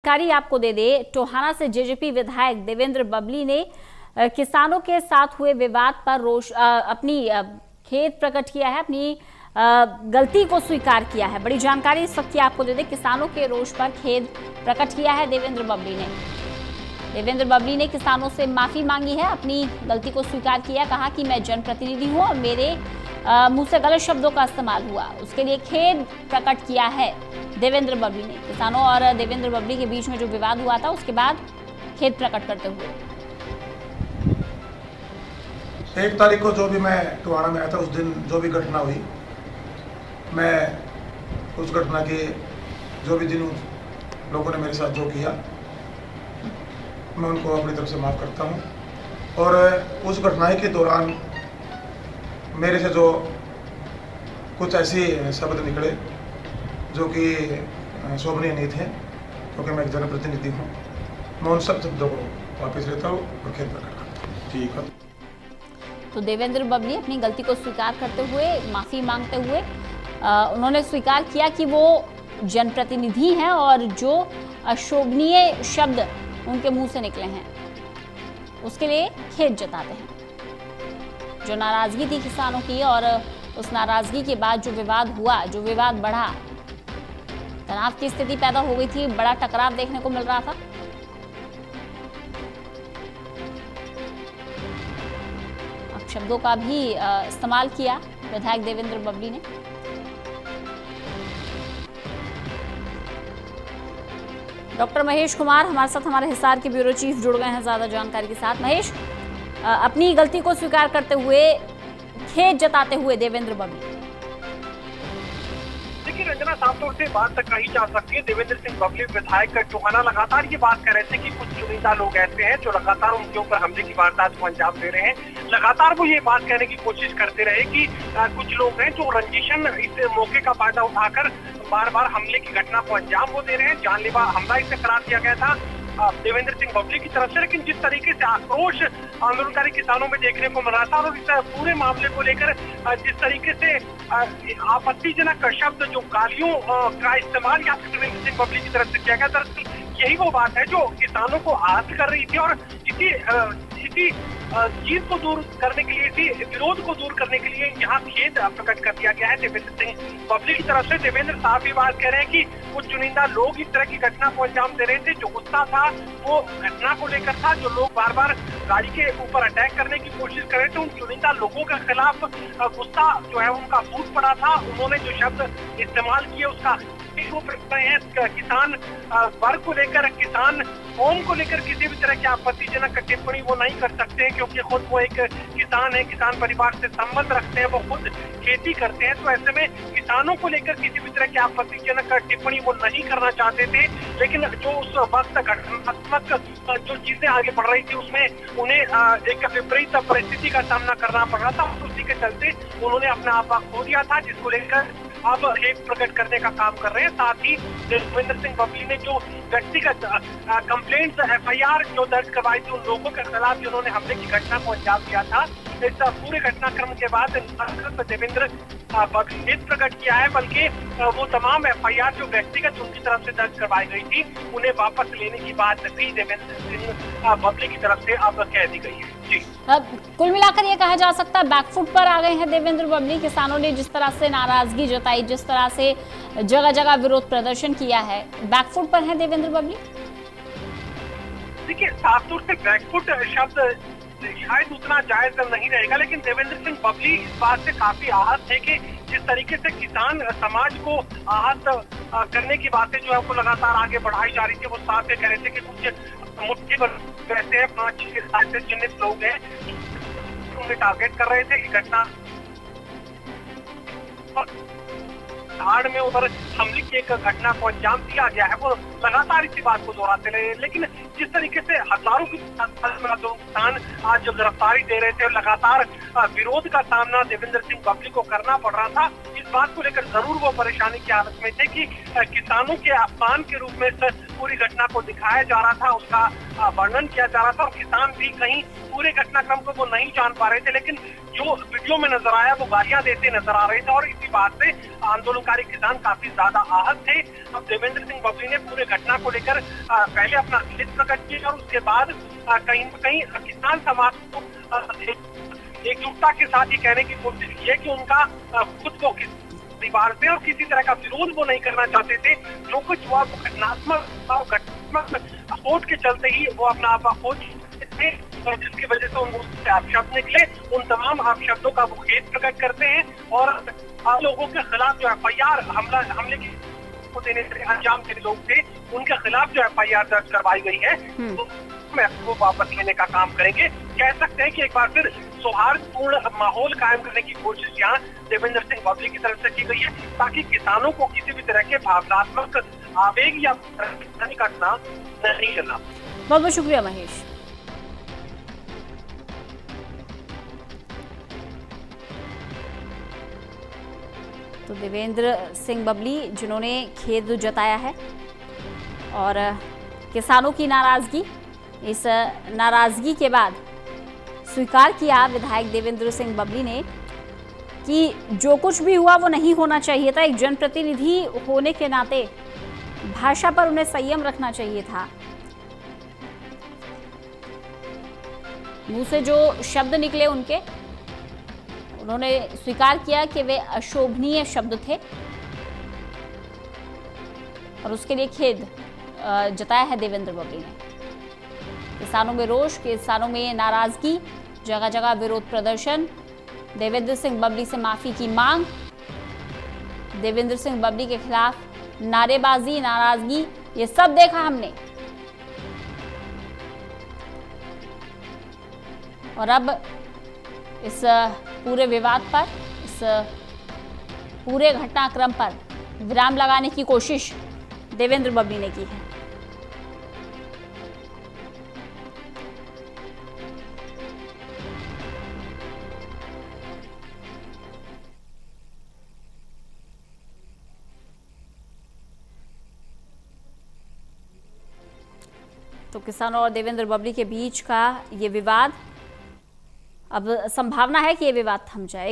जानकारी आपको दे दे, टोहाना से जेजेपी विधायक देवेंद्र बबली ने किसानों के साथ हुए विवाद पर अपनी खेद प्रकट किया है, अपनी गलती को स्वीकार किया है। बड़ी जानकारी इस वक्त की आपको दे दे, किसानों के रोष पर खेद प्रकट किया है देवेंद्र बबली ने। देवेंद्र बबली ने किसानों से माफी मांगी है, अपनी गलती को स्वीकार किया, कहा कि मैं जनप्रतिनिधि हूं और मेरे मुंह से गलत शब्दों का इस्तेमाल हुआ, उसके लिए खेद प्रकट किया है देवेंद्र बबली ने। किसानों और देवेंद्र बबली के बीच में जो विवाद हुआ था उसके बाद खेद प्रकट करते हुए 1 तारीख को जो भी मैं टोहाना में आया था, उस दिन जो भी घटना हुई, मैं उस घटना के जो भी दिन लोगों ने मेरे साथ जो किया, मैं उनको अपनी तरफ से माफ़ करता हूं। और उस घटना के दौरान मेरे से जो कुछ ऐसे शब्द निकले जो कि शोभनीय नहीं थे, क्योंकि मैं एक जनप्रतिनिधि हूँ, मैं उन सब शब्दों को वापस लेता हूँ और खेद प्रकट करता हूँ। ठीक है। तो देवेंद्र बबली अपनी गलती को स्वीकार करते हुए, माफी मांगते हुए उन्होंने स्वीकार किया कि वो जनप्रतिनिधि हैं और जो अशोभनीय शब्द उनके मुंह से निकले हैं उसके लिए खेद जताते हैं। जो नाराजगी थी किसानों की और उस नाराजगी के बाद जो विवाद हुआ, जो विवाद बढ़ा, तनाव की स्थिति पैदा हो गई थी, बड़ा टकराव देखने को मिल रहा था। अब शब्दों का भी इस्तेमाल किया विधायक देवेंद्र बबली ने। डॉक्टर महेश कुमार हमारे साथ, हमारे हिसार के ब्यूरो चीफ जुड़ गए हैं ज्यादा जानकारी के साथ। महेश, अपनी गलती को स्वीकार करते हुए, खेद जताते हुए देवेंद्र बबली। देखिए रंजना, साफ तौर से बात तक कही जा सकती है। देवेंद्र सिंह बबली विधायक टोहाना लगातार ये बात कर रहे थे कि कुछ चुनिंदा लोग ऐसे हैं जो लगातार उनके ऊपर हमले की वारदात को अंजाम दे रहे हैं। लगातार वो ये बात कहने की कोशिश करते रहे कि कुछ लोग हैं जो रंजिशन, इस मौके का फायदा उठाकर बार बार हमले की घटना को अंजाम वो दे रहे हैं। जानलेवा हमला इसे करार दिया गया था देवेंद्र सिंह बबली की तरफ से, लेकिन जिस तरीके से आक्रोश आंदोलनकारी किसानों में देखने को मिल रहा था और इस पूरे मामले को लेकर जिस तरीके से आपत्तिजनक शब्द, जो गालियों का इस्तेमाल यहाँ देवेंद्र सिंह बबली की तरफ से किया गया, दरअसल यही वो बात है जो किसानों को आहत कर रही थी। और इसी चीज को दूर करने के लिए, इसी विरोध को दूर करने के लिए यहाँ खेद प्रकट कर दिया गया है देवेंद्र सिंह बबली की तरफ से। देवेंद्र साहब ये बात कह रहे हैं कि कुछ चुनिंदा लोग इस तरह की घटना को अंजाम दे रहे थे। जो गुस्सा था वो घटना को लेकर था, जो लोग बार बार गाड़ी के ऊपर अटैक करने की कोशिश कर रहे थे, उन चुनिंदा लोगों के खिलाफ गुस्सा जो है उनका फूट पड़ा था। उन्होंने जो शब्द इस्तेमाल किए उसका किसान वर्ग को लेकर, किसान कौम को लेकर किसी भी तरह की आपत्तिजनक टिप्पणी वो नहीं कर सकते हैं, क्योंकि खुद वो एक किसान है, किसान परिवार से संबंध रखते हैं, वो खुद खेती करते हैं। तो ऐसे में किसानों को लेकर किसी भी तरह की आपत्तिजनक टिप्पणी वो नहीं करना चाहते थे। लेकिन जो उस वक्त घटनात्मक जो चीजें आगे बढ़ रही थी उसमें उन्हें एक विपरीत परिस्थिति का सामना करना पड़ रहा था। उसी के चलते उन्होंने अपना आपा खो दिया था, जिसको लेकर अब खेद प्रकट करने का काम कर रहे हैं। साथ ही देवेंद्र सिंह बबली ने जो व्यक्तिगत कंप्लेंट्स, FIR जो दर्ज करवाई थी उन लोगों के खिलाफ जिन्होंने हमले की घटना को अंजाम दिया था, इस पूरे घटनाक्रम के बाद देवेंद्र बबली ने खेद प्रकट किया है, बल्कि वो तमाम FIR जो व्यक्तिगत उनकी तरफ से दर्ज करवाई गई थी उन्हें वापस लेने की बात भी देवेंद्र सिंह बबली की तरफ से अब कह दी गई है। जी, अब कुल मिलाकर ये कहा जा सकता है बैकफुट पर आ गए हैं देवेंद्र बबली। किसानों ने जिस तरह से नाराजगी जताई, जिस तरह से जगह जगह विरोध प्रदर्शन किया है, बैकफुट पर है देवेंद्र बबली। देखिए, साफ तौर से बैकफुट शब्द शायद उतना जायज नहीं रहेगा, लेकिन देवेंद्र सिंह बबली इस बात से काफी आहत थे कि जिस तरीके से किसान समाज को आहत करने की बातें जो है वो लगातार आगे बढ़ाई जा रही थी। वो साफ कह रहे थे कि कुछ मुट्ठी भर वैसे हैं, 5-6 साल से चिन्हित लोग हैं, उन्हें टारगेट कर रहे थे। घटना धाड़ में उधर हमले की एक घटना को अंजाम दिया गया है, वो लगातार इसी बात को दोहराते रहे। लेकिन जिस तरीके से हजारों की किसान आज गिरफ्तारी दे रहे थे, लगातार विरोध का सामना देवेंद्र सिंह बबली को करना पड़ रहा था, इस बात को लेकर जरूर वो परेशानी की हालत में थे कि किसानों के अपमान के रूप में इस पूरी घटना को दिखाया जा रहा था, उसका वर्णन किया जा रहा था और किसान भी कहीं पूरे घटनाक्रम को वो नहीं जान पा रहे थे, लेकिन जो वीडियो में नजर आया वो गालियां देते नजर आ रहे थे और इसी बात से आंदोलनकारी किसान काफी ज्यादा आहत थे। अब देवेंद्र सिंह बबली ने पूरे घटना को लेकर पहले अपना खेद प्रकट किया और उसके बाद कहीं न कहीं किसान समाज को एकजुटता के साथ ये कहने की कोशिश की है कि उनका खुद को परिवार से और किसी तरह का विरोध वो नहीं करना चाहते थे। जो कुछ हुआ वो घटनात्मक सोच के चलते ही वो अपना आप खो थे, जिसकी वजह से उनको अपशब्द निकले। उन तमाम अपशब्दों का वो खेद प्रकट करते हैं और लोगों के खिलाफ जो FIR हमले की को देने से अंजाम के लोग थे उनके खिलाफ जो FIR दर्ज करवाई गई है वो वापस लेने का काम करेंगे। कह सकते हैं कि एक बार फिर सौहार्दपूर्ण माहौल कायम करने की कोशिश यहाँ देवेंद्र सिंह बबली की तरफ से की गई है, ताकि किसानों को किसी भी तरह के भावनात्मक आवेग या घटना नहीं करना। बहुत बहुत शुक्रिया महेश। तो देवेंद्र सिंह बबली जिन्होंने खेद जताया है और किसानों की नाराजगी, इस नाराजगी के बाद स्वीकार किया विधायक देवेंद्र सिंह बबली ने कि जो कुछ भी हुआ वो नहीं होना चाहिए था। एक जनप्रतिनिधि होने के नाते भाषा पर उन्हें संयम रखना चाहिए था। मुंह से जो शब्द निकले उन्होंने स्वीकार किया कि वे अशोभनीय शब्द थे और उसके लिए खेद जताया है देवेंद्र बबली ने। किसानों में रोष, किसानों में नाराजगी, जगह जगह विरोध प्रदर्शन, देवेंद्र सिंह बबली से माफी की मांग, देवेंद्र सिंह बबली के खिलाफ नारेबाजी, नाराजगी, ये सब देखा हमने। और अब इस पूरे विवाद पर, इस पूरे घटनाक्रम पर विराम लगाने की कोशिश देवेंद्र बबली ने की है। तो किसानों और देवेंद्र बबली के बीच का ये विवाद, अब संभावना है कि ये विवाद थम जाए।